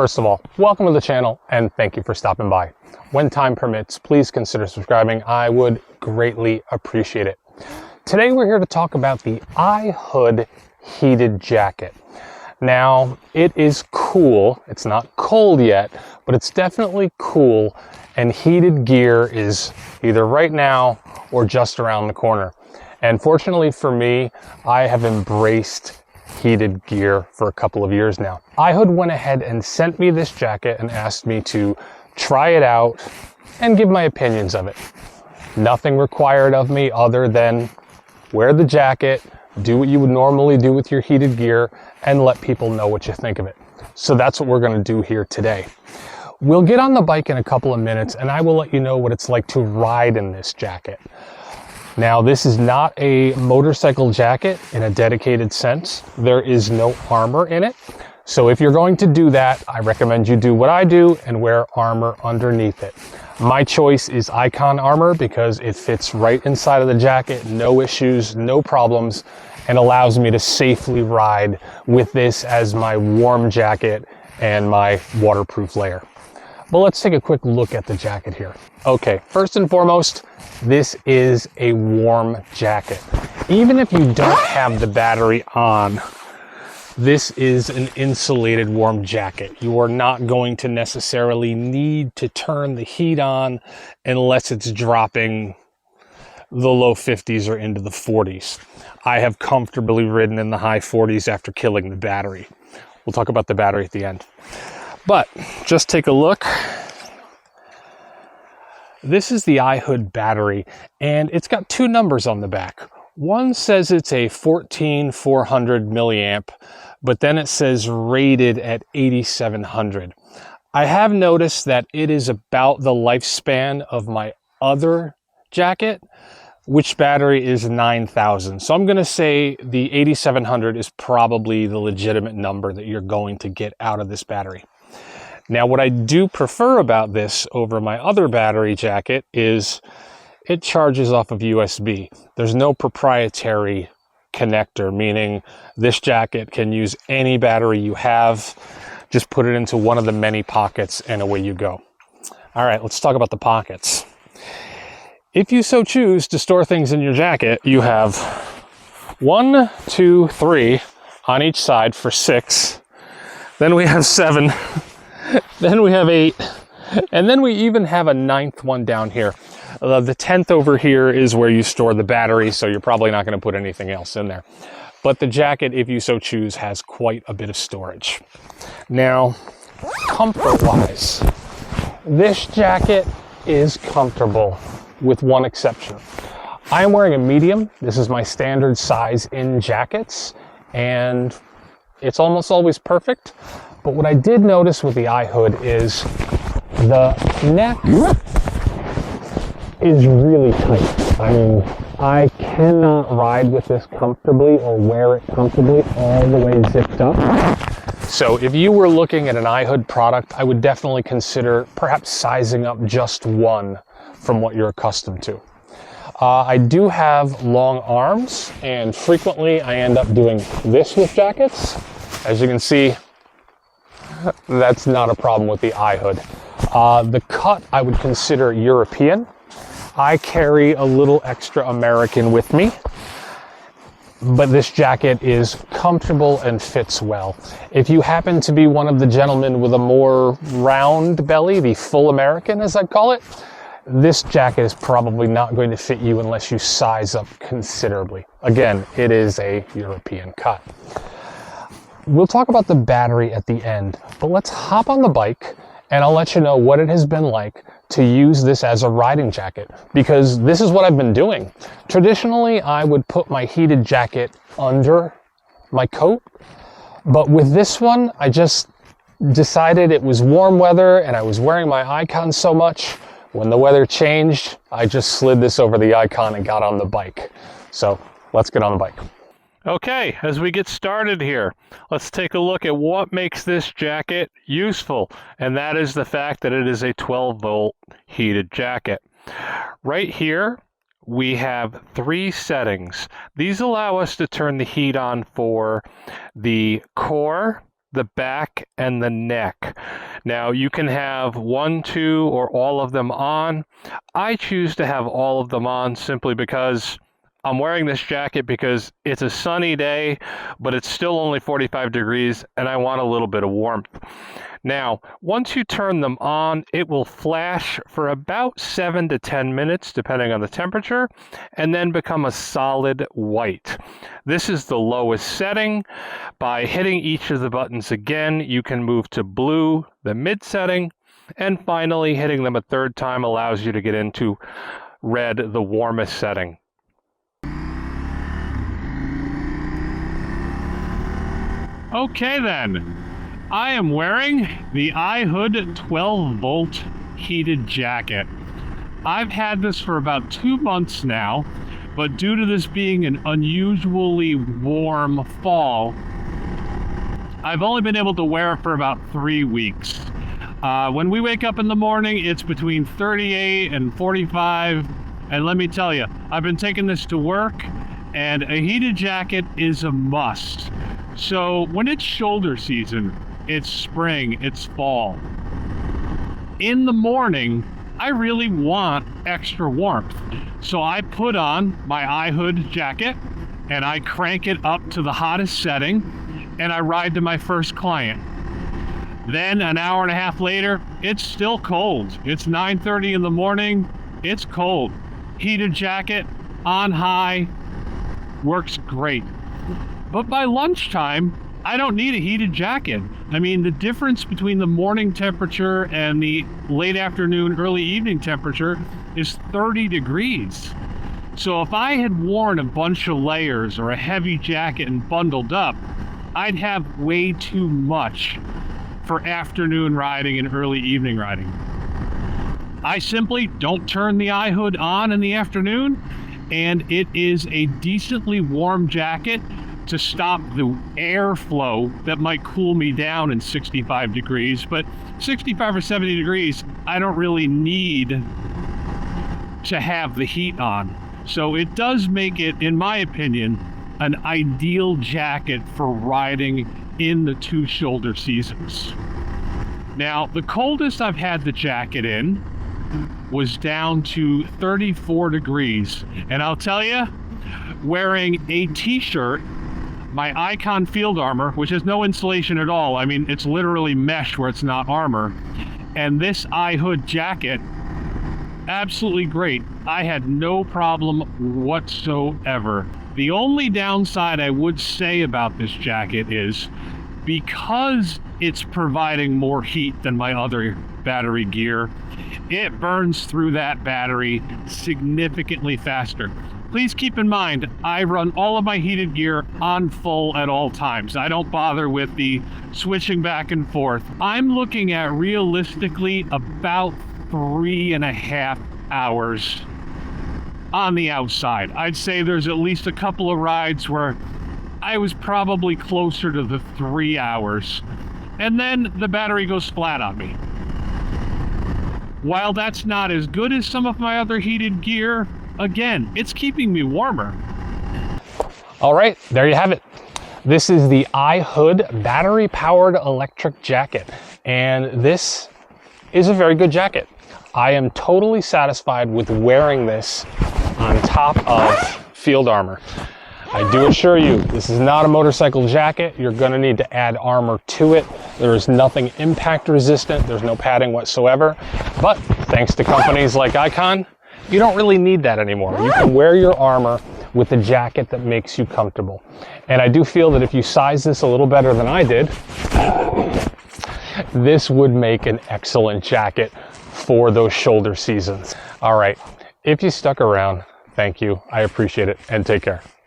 First of all, welcome to the channel and thank you for stopping by. When time permits, please consider subscribing. I would greatly appreciate it. Today we're here to talk about the iHood heated jacket. Now, it is cool. It's not cold yet, but it's definitely cool, and heated gear is either right now or just around the corner. And fortunately for me, I have embraced heated gear for a couple of years now. iHood went ahead and sent me this jacket and asked me to try it out and give my opinions of it. Nothing required of me other than wear the jacket, do what you would normally do with your heated gear, and let people know what you think of it. So that's what we're going to do here today. We'll get on the bike in a couple of minutes and I will let you know what it's like to ride in this jacket. Now, this is not a motorcycle jacket in a dedicated sense. There is no armor in it. So if you're going to do that, I recommend you do what I do and wear armor underneath it. My choice is Icon armor because it fits right inside of the jacket, no issues, no problems, and allows me to safely ride with this as my warm jacket and my waterproof layer. But let's take a quick look at the jacket here. Okay, first and foremost, this is a warm jacket. Even if you don't have the battery on, this is an insulated warm jacket. You are not going to necessarily need to turn the heat on unless it's dropping the low 50s or into the 40s. I have comfortably ridden in the high 40s after killing the battery. We'll talk about the battery at the end. But just take a look. This is the iHood battery, and it's got two numbers on the back. One says it's a 14400 milliamp, but then it says rated at 8700. I have noticed that it is about the lifespan of my other jacket, which battery is 9000. So I'm going to say the 8700 is probably the legitimate number that you're going to get out of this battery. Now, what I do prefer about this over my other battery jacket is it charges off of USB. There's no proprietary connector, meaning this jacket can use any battery you have. Just put it into one of the many pockets and away you go. All right, let's talk about the pockets. If you so choose to store things in your jacket, you have 1, 2, 3 on each side for 6. Then we have 7. Then we have 8, and then we even have a 9th one down here. The 10th over here is where you store the battery, so you're probably not going to put anything else in there. But the jacket, if you so choose, has quite a bit of storage. Now, comfort-wise, this jacket is comfortable with one exception. I am wearing a medium. This is my standard size in jackets, and it's almost always perfect. But what I did notice with the iHood is the neck is really tight. I mean, I cannot ride with this comfortably or wear it comfortably all the way zipped up. So if you were looking at an iHood product, I would definitely consider perhaps sizing up just one from what you're accustomed to. I do have long arms, and frequently I end up doing this with jackets. As you can see, that's not a problem with the iHood. The cut I would consider European. I carry a little extra American with me, but this jacket is comfortable and fits well. If you happen to be one of the gentlemen with a more round belly, the full American as I'd call it, this jacket is probably not going to fit you unless you size up considerably. Again, it is a European cut. We'll talk about the battery at the end, but let's hop on the bike and I'll let you know what it has been like to use this as a riding jacket, because this is what I've been doing. Traditionally, I would put my heated jacket under my coat, but with this one, I just decided it was warm weather and I was wearing my Icon so much. When the weather changed, I just slid this over the Icon and got on the bike. So let's get on the bike. Okay, as we get started here, let's take a look at what makes this jacket useful, and that is the fact that it is a 12-volt heated jacket. Right here, we have 3 settings. These allow us to turn the heat on for the core, the back, and the neck. Now you can have one, two, or all of them on. I choose to have all of them on simply because I'm wearing this jacket because it's a sunny day, but it's still only 45 degrees and I want a little bit of warmth. Now, once you turn them on, it will flash for about 7 to 10 minutes, depending on the temperature, and then become a solid white. This is the lowest setting. By hitting each of the buttons again, you can move to blue, the mid setting, and finally hitting them a third time allows you to get into red, the warmest setting. Okay then. I am wearing the iHood 12-volt heated jacket. I've had this for about 2 months now, but due to this being an unusually warm fall, I've only been able to wear it for about 3 weeks. When we wake up in the morning, it's between 38 and 45, and let me tell you, I've been taking this to work, and a heated jacket is a must. So when it's shoulder season, it's spring, it's fall, in the morning, I really want extra warmth. So I put on my iHood jacket and I crank it up to the hottest setting and I ride to my first client. Then an hour and a half later, it's still cold. It's 9:30 in the morning, it's cold. Heated jacket, on high, works great. But by lunchtime, I don't need a heated jacket. I mean, the difference between the morning temperature and the late afternoon, early evening temperature is 30 degrees. So if I had worn a bunch of layers or a heavy jacket and bundled up, I'd have way too much for afternoon riding and early evening riding. I simply don't turn the iHood on in the afternoon, and it is a decently warm jacket to stop the airflow that might cool me down in 65 degrees, but 65 or 70 degrees, I don't really need to have the heat on. So it does make it, in my opinion, an ideal jacket for riding in the 2 shoulder seasons. Now, the coldest I've had the jacket in was down to 34 degrees. And I'll tell you, wearing a t-shirt, my Icon Field Armor, which has no insulation at all. I mean, it's literally mesh where it's not armor. And this iHood jacket, absolutely great. I had no problem whatsoever. The only downside I would say about this jacket is because it's providing more heat than my other battery gear, it burns through that battery significantly faster. Please keep in mind, I run all of my heated gear on full at all times. I don't bother with the switching back and forth. I'm looking at realistically about 3.5 hours on the outside. I'd say there's at least a couple of rides where I was probably closer to the 3 hours. And then the battery goes flat on me. While that's not as good as some of my other heated gear, again, it's keeping me warmer. All right, there you have it. This is the iHood battery-powered electric jacket, and this is a very good jacket. I am totally satisfied with wearing this on top of field armor. I do assure you, this is not a motorcycle jacket. You're going to need to add armor to it. There is nothing impact resistant. There's no padding whatsoever. But thanks to companies like Icon, you don't really need that anymore. You can wear your armor with a jacket that makes you comfortable. And I do feel that if you size this a little better than I did, this would make an excellent jacket for those shoulder seasons. All right, if you stuck around, thank you. I appreciate it, and take care.